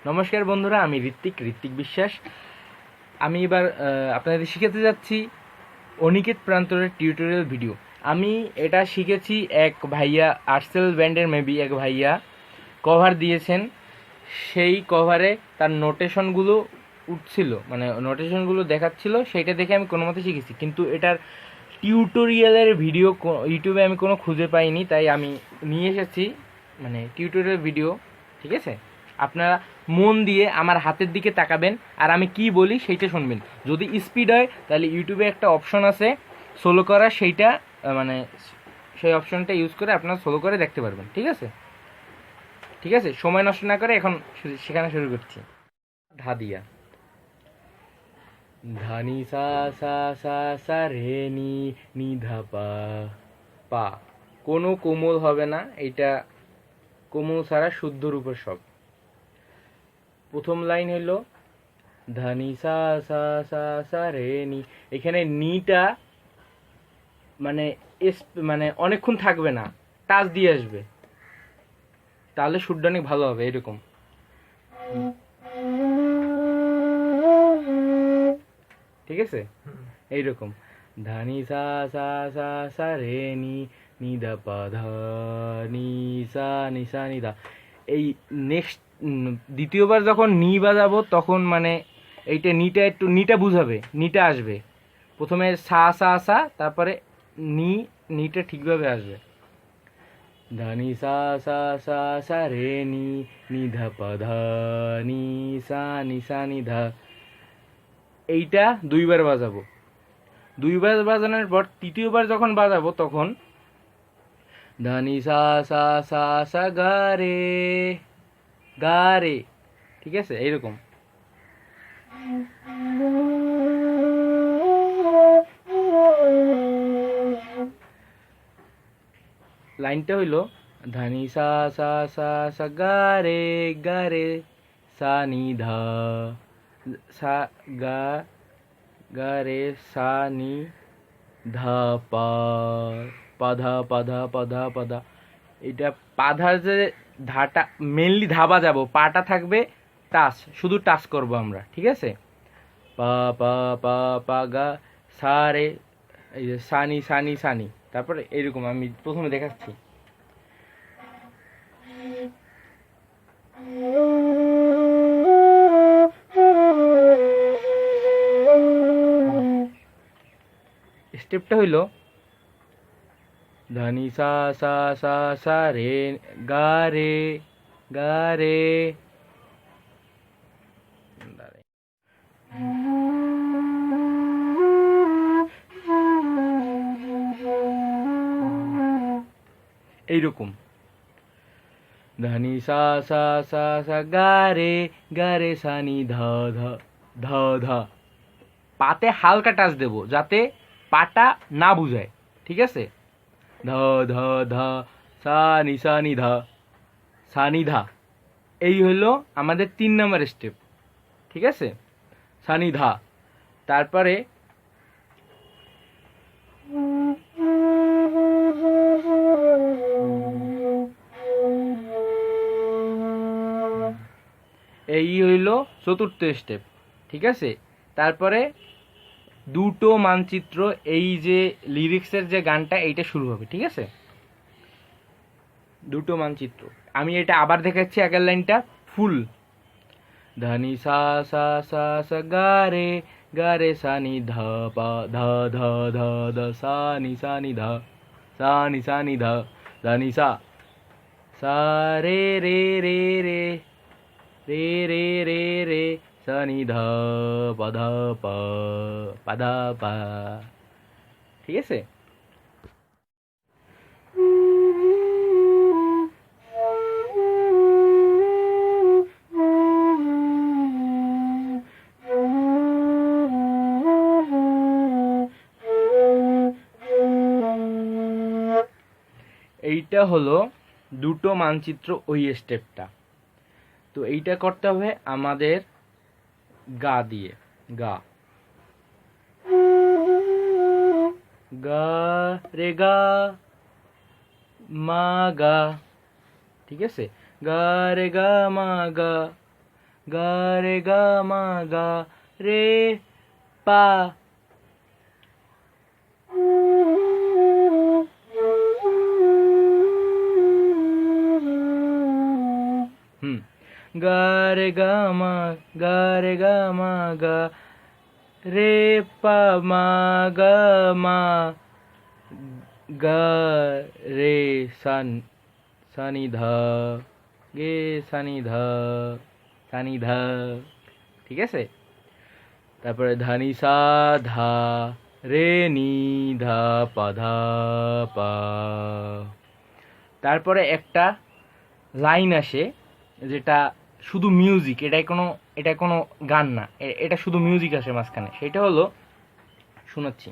নমস্কার বন্ধুরা, আমি ঋত্বিক বিশ্বাস। আমি এবার আপনাদের শিখাতে যাচ্ছি অনিকেত প্রান্তরের টিউটোরিয়াল ভিডিও। আমি এটা শিখেছি এক ভাইয়া, আর্সেল ব্যান্ডের মেবি এক ভাইয়া কভার দিয়েছেন। সেই কভারে তার নোটেশনগুলো উঠছিল, মানে নোটেশনগুলো দেখাচ্ছিল, সেইটা দেখে আমি কোনো মতে শিখেছি। কিন্তু এটার টিউটোরিয়ালের ভিডিও ইউটিউবে আমি কোনো খুঁজে পাইনি, তাই আমি নিয়ে এসেছি মানে টিউটোরিয়াল ভিডিও। ঠিক আছে, আপনারা মন দিয়ে আমার হাতের দিকে তাকাবেন আর আমি কি বলি সেইটা শুনবেন। যদি স্পিড হয় তাহলে ইউটিউবে একটা অপশন আছে সোলো করা, সেইটা মানে সেই অপশনটা ইউজ করে আপনারা সোলো করে দেখতে পারবেন। ঠিক আছে, ঠিক আছে, সময় নষ্ট না করে এখন সেখানে শুরু করছি। ধাদিয়া ধানি সা সা সা সা রে নি নি ধা পা পা। কোনো কোমল হবে না, এটা কোমল ছাড়া শুদ্ধ রূপের সব। প্রথম লাইন হইল ধানি সা সা সা সা রে নি। এখানে নিটা মানে মানে অনেকক্ষণ থাকবে না, টাচ দিয়ে আসবে, তাহলে সুরটা অনেক ভালো হবে। এরকম ঠিক আছে, এইরকম ধানি সা সা সা সা রে নি নি দা পা ধা নি সা নি সা নি দা। এই নেক্সট দ্বিতীয়বার যখন নি বাজাবো তখন মানে এইটা নিটা একটু নিটা বুঝাবে, নিটা আসবে। প্রথমে সা সা সা, তারপরে নিটা ঠিকভাবে আসবে। ধানি সা সা সা সা রে নি নি ধা পা ধা নি সা নি ধা। এইটা দুইবার বাজাবো। দুইবার বাজানোর পর তৃতীয়বার যখন বাজাবো তখন ধানি সা সা সা সা গা রে গা রে। ঠিক আছে, এইরকম। লাইনটা হইল ধানি সা সা সা সা গা রে সা নি ধা সা গা গা রে সা নি ধা পা পাধা পাধা পাধা পাধা। এটা পাধার যে ধাটা মেনলি ধা বাজাবো, পাটা থাকবে টাচ, শুধু টাচ করব আমরা। ঠিক আছে, পা পা পা পা গা সা রে, এই যে সানি সানি সানি। তারপরে এইরকম আমি প্রথমে দেখাচ্ছি। স্টেপটা হইল ধানি সা সা সা সা রে গা রে গা রে। এইরকম ধানি সা সা সা সা গা রে সানি ধা ধা ধা ধা। পাতে হালকা টাচ দেব যাতে পাটা না বুঝায়। ঠিক আছে, ধা ধা ধা সানি ধা সানি ধা। এই হলো আমাদের 3 নম্বর স্টেপ। ঠিক আছে, সানি ধা। তারপরে এই হইল 4র্থ স্টেপ। ঠিক আছে, তারপরে দুটো মানচিত্র, এই যে লিরিক্সের যে গানটা এইটা শুরু হবে। ঠিক আছে, দুটো মানচিত্র। আমি এটা আবার দেখাচ্ছি আগের লাইনটা ফুল। ধানি সা সা সা সা গা রে সানি ধা পা ধা ধা ধা ধা সানি ধা সানি ধা ধানি সা সা রে রে রে রে রে রে রে রে সানি ধা পা ধা পা পা ধা পা। ঠিক আছে, এইটা হলো দুটো মানচিত্র, ওই স্টেপটা। তো এইটা করতে হবে আমাদের গা দিয়ে। গা গা রে গা মা গা। ঠিক আছে, গা রে গা মা গা গা রে গা মা গা রে পা। গা রে গা মা গা রে গা মা গা রে পা মা গা মা গা রে সানি ধা গে সানি ধা, ঠিক আছে। তারপরে ধানি সা ধা রে নি ধা পা ধা পা। তারপরে একটা লাইন আসে যেটা শুধু মিউজিক, এটা কোনো গান না, এটা শুধু মিউজিক আসে মাঝখানে। সেটা হলো, শোনাচ্ছি।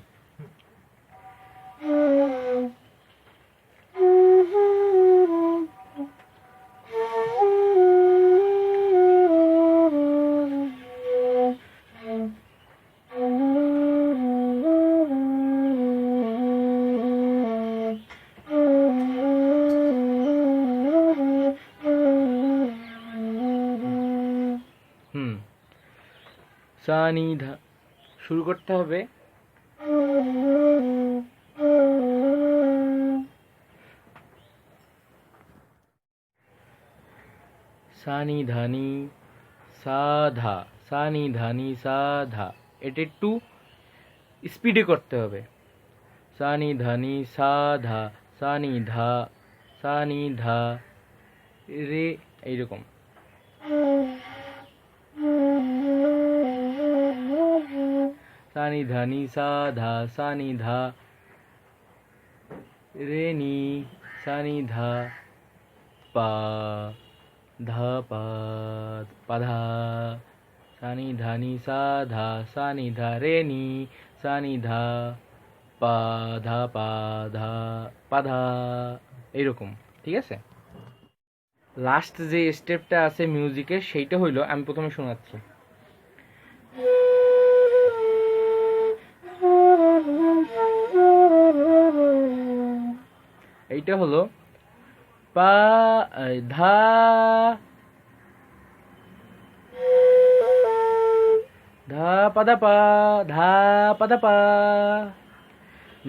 সানি ধা শুরু করতে হবে। সানি ধানি সাধা, সানি ধানি সাধা, এটা একটু স্পিডে করতে হবে। সানি ধানি সাধা সানি ধা রে, এইরকম। সানি ধানি সাধা সানি ধা রে নি সানি ধা পা ধা পা পা ধা। সানি ধানি সাধা সানি ধা রে নি সানি ধা পা ধা পা ধা পা ধা, এইরকম, ঠিক আছে। লাস্ট যে স্টেপটা আছে মিউজিকের, সেইটা হইলো, আমি প্রথমে শোনাচ্ছি। এইটা হলো পা ধা ধা পা ধা পা ধা পা ধা পা,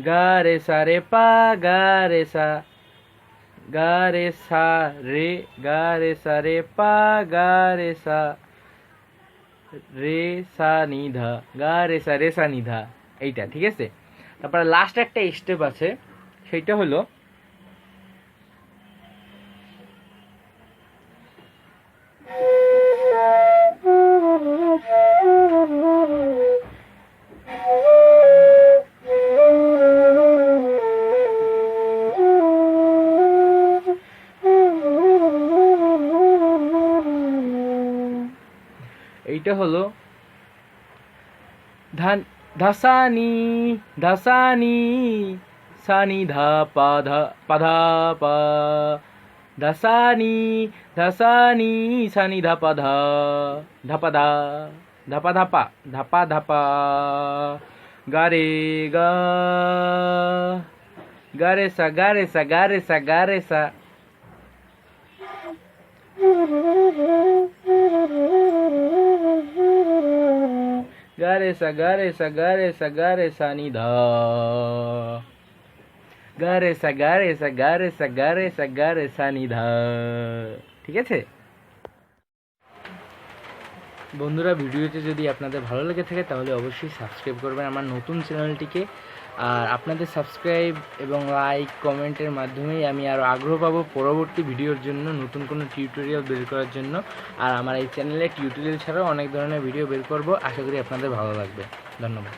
গা রে সা রে পা গা রে সা, গা রে সা রে, গা রে সা রে পা গা রে সা রে সা নি ধা, গা রে সা নি ধা, এইটা, ঠিক আছে। তারপরে লাস্ট একটা স্টেপ আছে, সেইটা হলো এইটা হলো ধাসানি ধাসানি সানি ধা পা ধা পা ধা পা, ধাসানি ধাসানি সানি ধা পা ধা ধাপা ধা ধাপা ধাপা ধাপা ধাপা, গা রে গা, গা রে সা গা রে সা গা রে সা গা রে সা, গা রে সা গা রে সা গা রে সা গা রে সা নি ধা, গা রে সা গা রে সা গা রে সা গা রে সা গা রে সা নি ধা, ঠিক আছে। বন্ধুরা, ভিডিওটি যদি আপনাদের ভালো লেগে থাকে তাহলে অবশ্যই সাবস্ক্রাইব করবেন আমার নতুন চ্যানেলটিকে। আর আপনাদের সাবস্ক্রাইব এবং লাইক কমেন্টের মাধ্যমেই আমি আরও আগ্রহ পাবো পরবর্তী ভিডিওর জন্য, নতুন কোনো টিউটোরিয়াল বের করার জন্য। আর আমার এই চ্যানেলে টিউটোরিয়াল ছাড়াও অনেক ধরনের ভিডিও বের করব, আশা করি আপনাদের ভালো লাগবে। ধন্যবাদ।